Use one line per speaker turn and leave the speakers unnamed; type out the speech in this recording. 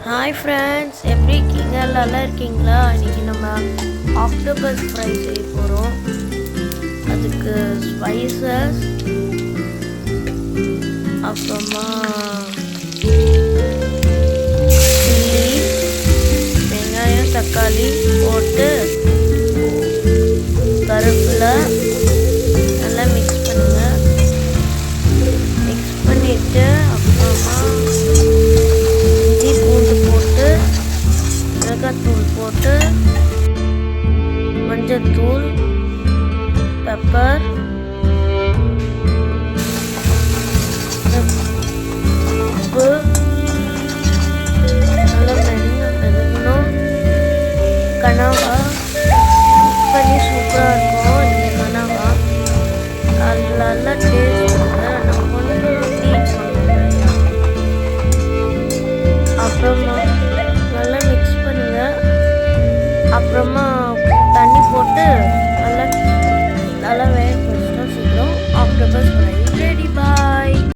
Hi friends, எப்படி இருக்கீங்க? நல்லா இருக்கீங்களா? இன்றைக்கி நம்ம ஆக்டோபஸ் ஃப்ரை செய்ய போகிறோம். அதுக்கு ஸ்பைசஸ், அப்புறமா சில்லி, வெங்காயம், தக்காளி போட்டு கருவேப்பிலை நல்லா மிக்ஸ் பண்ணுங்கள். மிக்ஸ் பண்ணிவிட்டு அப்புறமா மிளகாத்தூள் போட்டு மஞ்சத்தூள், பெப்பர், உப்பு நல்லா மெதுங்கணும். கனவா பண்ணி சூப்பராக இருக்கும். இந்த கனவா அது நல்லா டேஸ்ட் நம்ம கொஞ்சம் ஹீட் பண்ணுவோம். அப்புறமா நல்லா மிக்ஸ் பண்ணுங்க. அப்புறமா தண்ணி போட்டு